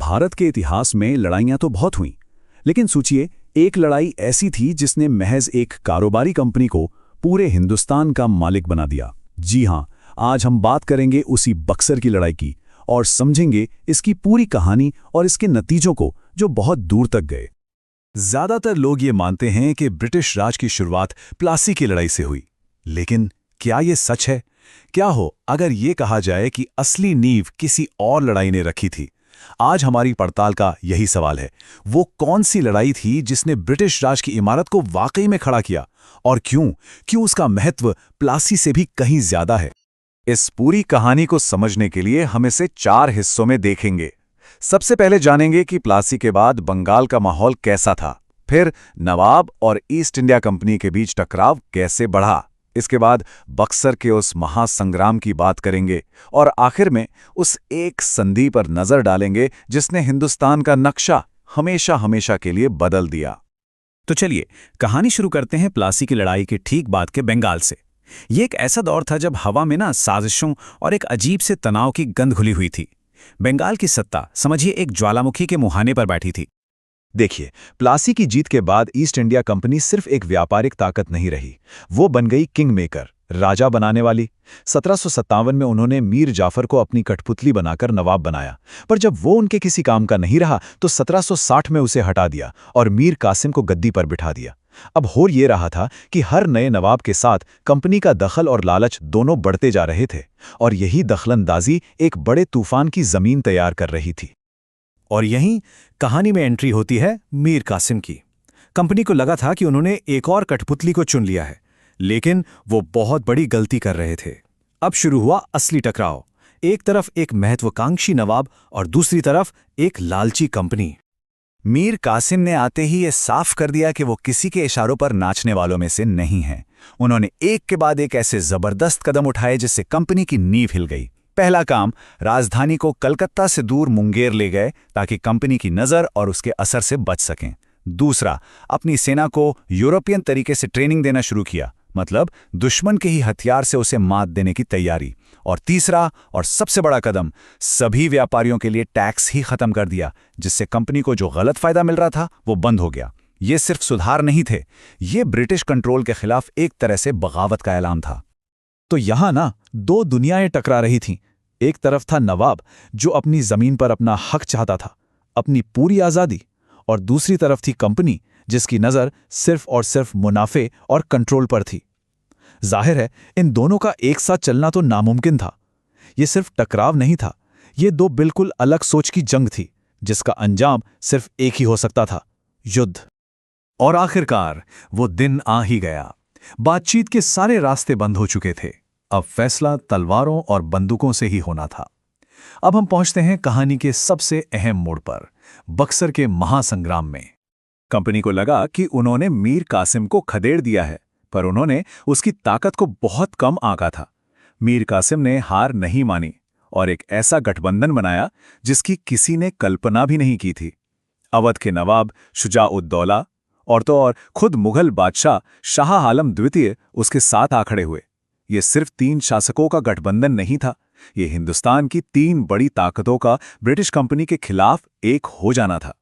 भारत के इतिहास में लड़ाइयां तो बहुत हुईं, लेकिन सोचिए, एक लड़ाई ऐसी थी जिसने महज एक कारोबारी कंपनी को पूरे हिंदुस्तान का मालिक बना दिया। जी हां, आज हम बात करेंगे उसी बक्सर की लड़ाई की और समझेंगे इसकी पूरी कहानी और इसके नतीजों को, जो बहुत दूर तक गए। ज्यादातर लोग ये मानते हैं कि ब्रिटिश राज की शुरुआत प्लासी की लड़ाई से हुई, लेकिन क्या ये सच है? क्या हो अगर ये कहा जाए कि असली नींव किसी और लड़ाई ने रखी थी? आज हमारी पड़ताल का यही सवाल है। वो कौन सी लड़ाई थी जिसने ब्रिटिश राज की इमारत को वाकई में खड़ा किया, और क्यों उसका महत्व प्लासी से भी कहीं ज्यादा है? इस पूरी कहानी को समझने के लिए हम इसे 4 हिस्सों में देखेंगे। सबसे पहले जानेंगे कि प्लासी के बाद बंगाल का माहौल कैसा था, फिर नवाब और ईस्ट इंडिया कंपनी के बीच टकराव कैसे बढ़ा, इसके बाद बक्सर के उस महासंग्राम की बात करेंगे, और आखिर में उस एक संधि पर नजर डालेंगे जिसने हिंदुस्तान का नक्शा हमेशा हमेशा के लिए बदल दिया। तो चलिए कहानी शुरू करते हैं प्लासी की लड़ाई के ठीक बाद के बंगाल से। ये एक ऐसा दौर था जब हवा में साजिशों और एक अजीब से तनाव की गंध घुली हुई थी। बंगाल की सत्ता समझिए एक ज्वालामुखी के मुहाने पर बैठी थी। देखिए, प्लासी की जीत के बाद ईस्ट इंडिया कंपनी सिर्फ एक व्यापारिक ताकत नहीं रही, वो बन गई किंग मेकर, राजा बनाने वाली। 1757 में उन्होंने मीर जाफर को अपनी कठपुतली बनाकर नवाब बनाया, पर जब वो उनके किसी काम का नहीं रहा तो 1760 में उसे हटा दिया और मीर कासिम को गद्दी पर बिठा दिया। अब हो ये रहा था कि हर नए नवाब के साथ कंपनी का दखल और लालच दोनों बढ़ते जा रहे थे, और यही दखलंदाजी एक बड़े तूफान की जमीन तैयार कर रही थी। और यहीं कहानी में एंट्री होती है मीर कासिम की। कंपनी को लगा था कि उन्होंने एक और कठपुतली को चुन लिया है, लेकिन वो बहुत बड़ी गलती कर रहे थे। अब शुरू हुआ असली टकराव। एक तरफ एक महत्वाकांक्षी नवाब और दूसरी तरफ एक लालची कंपनी। मीर कासिम ने आते ही ये साफ कर दिया कि वो किसी के इशारों पर नाचने वालों में से नहीं हैं। उन्होंने एक के बाद एक ऐसे जबरदस्त कदम उठाए जिससे कंपनी की नींव हिल गई। पहला काम, राजधानी को कलकत्ता से दूर मुंगेर ले गए ताकि कंपनी की नज़र और उसके असर से बच सकें। दूसरा, अपनी सेना को यूरोपियन तरीके से ट्रेनिंग देना शुरू किया, मतलब दुश्मन के ही हथियार से उसे मात देने की तैयारी। और तीसरा और सबसे बड़ा कदम, सभी व्यापारियों के लिए टैक्स ही खत्म कर दिया, जिससे कंपनी को जो गलत फायदा मिल रहा था वो बंद हो गया। ये सिर्फ सुधार नहीं थे, ये ब्रिटिश कंट्रोल के खिलाफ एक तरह से बगावत का ऐलान था। तो यहां दो दुनियाएं टकरा रही थीं। एक तरफ था नवाब जो अपनी जमीन पर अपना हक चाहता था, अपनी पूरी आजादी, और दूसरी तरफ थी कंपनी जिसकी नजर सिर्फ और सिर्फ मुनाफे और कंट्रोल पर थी। जाहिर है इन दोनों का एक साथ चलना तो नामुमकिन था। यह सिर्फ टकराव नहीं था, ये दो बिल्कुल अलग सोच की जंग थी जिसका अंजाम सिर्फ एक ही हो सकता था, युद्ध। और आखिरकार वो दिन आ ही गया। बातचीत के सारे रास्ते बंद हो चुके थे, अब फैसला तलवारों और बंदूकों से ही होना था। अब हम पहुंचते हैं कहानी के सबसे अहम मोड़ पर, बक्सर के महासंग्राम में। कंपनी को लगा कि उन्होंने मीर कासिम को खदेड़ दिया है, पर उन्होंने उसकी ताकत को बहुत कम आंका था। मीर कासिम ने हार नहीं मानी और एक ऐसा गठबंधन बनाया जिसकी किसी ने कल्पना भी नहीं की थी। अवध के नवाब शुजा-उद-दौला और तो और खुद मुगल बादशाह शाह आलम द्वितीय उसके साथ आ खड़े हुए। ये सिर्फ 3 शासकों का गठबंधन नहीं था, ये हिंदुस्तान की 3 बड़ी ताकतों का ब्रिटिश कंपनी के खिलाफ एक हो जाना था।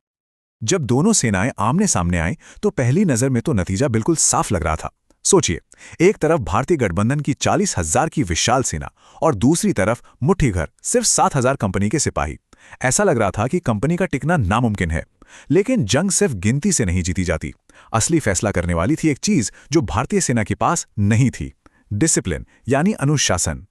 जब दोनों सेनाएं आमने सामने आईं तो पहली नजर में तो नतीजा बिल्कुल साफ लग रहा था। सोचिए, एक तरफ भारतीय गठबंधन की 40,000 की विशाल सेना और दूसरी तरफ मुट्ठीभर सिर्फ 7,000 कंपनी के सिपाही। ऐसा लग रहा था कि कंपनी का टिकना नामुमकिन है। लेकिन जंग सिर्फ गिनती से नहीं जीती जाती। असली फैसला करने वाली थी एक चीज जो भारतीय सेना के पास नहीं थी, डिसिप्लिन यानी अनुशासन।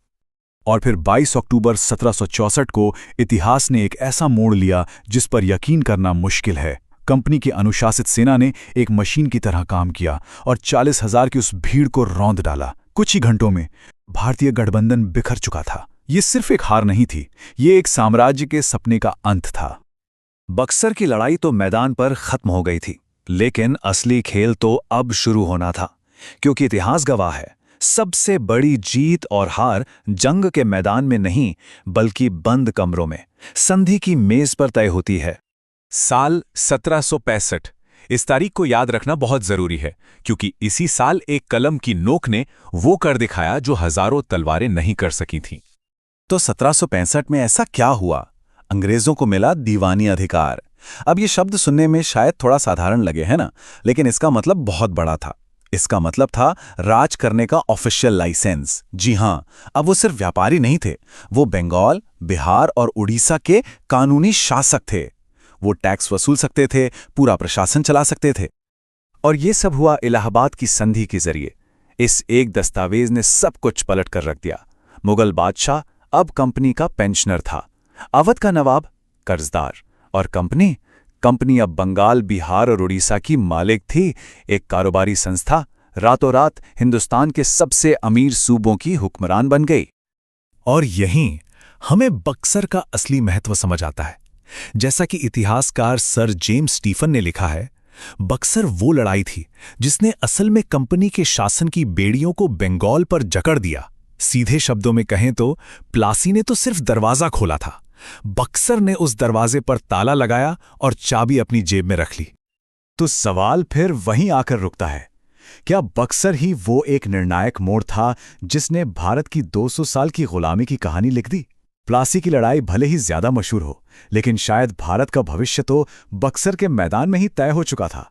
और फिर 22 अक्टूबर 1764 को इतिहास ने एक ऐसा मोड़ लिया जिस पर यकीन करना मुश्किल है। कंपनी की अनुशासित सेना ने एक मशीन की तरह काम किया और 40,000 की उस भीड़ को रौंद डाला। कुछ ही घंटों में भारतीय गठबंधन बिखर चुका था। ये सिर्फ एक हार नहीं थी, ये एक साम्राज्य के सपने का अंत था। बक्सर की लड़ाई तो मैदान पर खत्म हो गई थी, लेकिन असली खेल तो अब शुरू होना था, क्योंकि इतिहास गवाह है, सबसे बड़ी जीत और हार जंग के मैदान में नहीं बल्कि बंद कमरों में संधि की मेज पर तय होती है। साल 1765। इस तारीख को याद रखना बहुत जरूरी है, क्योंकि इसी साल एक कलम की नोक ने वो कर दिखाया जो हजारों तलवारें नहीं कर सकी थीं। तो 1765 में ऐसा क्या हुआ? अंग्रेजों को मिला दीवानी अधिकार। अब ये शब्द सुनने में शायद थोड़ा साधारण लगे, है ना, लेकिन इसका मतलब बहुत बड़ा था। इसका मतलब था राज करने का ऑफिशियल लाइसेंस। जी हां, अब वो सिर्फ व्यापारी नहीं थे, वो बंगाल, बिहार और उड़ीसा के कानूनी शासक थे। वो टैक्स वसूल सकते थे, पूरा प्रशासन चला सकते थे। और ये सब हुआ इलाहाबाद की संधि के जरिए। इस एक दस्तावेज ने सब कुछ पलट कर रख दिया। मुगल बादशाह अब कंपनी का पेंशनर था, अवध का नवाब कर्जदार, और कंपनी अब बंगाल, बिहार और उड़ीसा की मालिक थी। एक कारोबारी संस्था रातों रात हिंदुस्तान के सबसे अमीर सूबों की हुक्मरान बन गई। और यहीं हमें बक्सर का असली महत्व समझ आता है। जैसा कि इतिहासकार सर जेम्स स्टीफन ने लिखा है, बक्सर वो लड़ाई थी जिसने असल में कंपनी के शासन की बेड़ियों को बंगाल पर जकड़ दिया। सीधे शब्दों में कहें तो प्लासी ने तो सिर्फ दरवाजा खोला था, बक्सर ने उस दरवाजे पर ताला लगाया और चाबी अपनी जेब में रख ली। तो सवाल फिर वहीं आकर रुकता है, क्या बक्सर ही वो एक निर्णायक मोड़ था जिसने भारत की 200 साल की गुलामी की कहानी लिख दी? प्लासी की लड़ाई भले ही ज्यादा मशहूर हो, लेकिन शायद भारत का भविष्य तो बक्सर के मैदान में ही तय हो चुका था।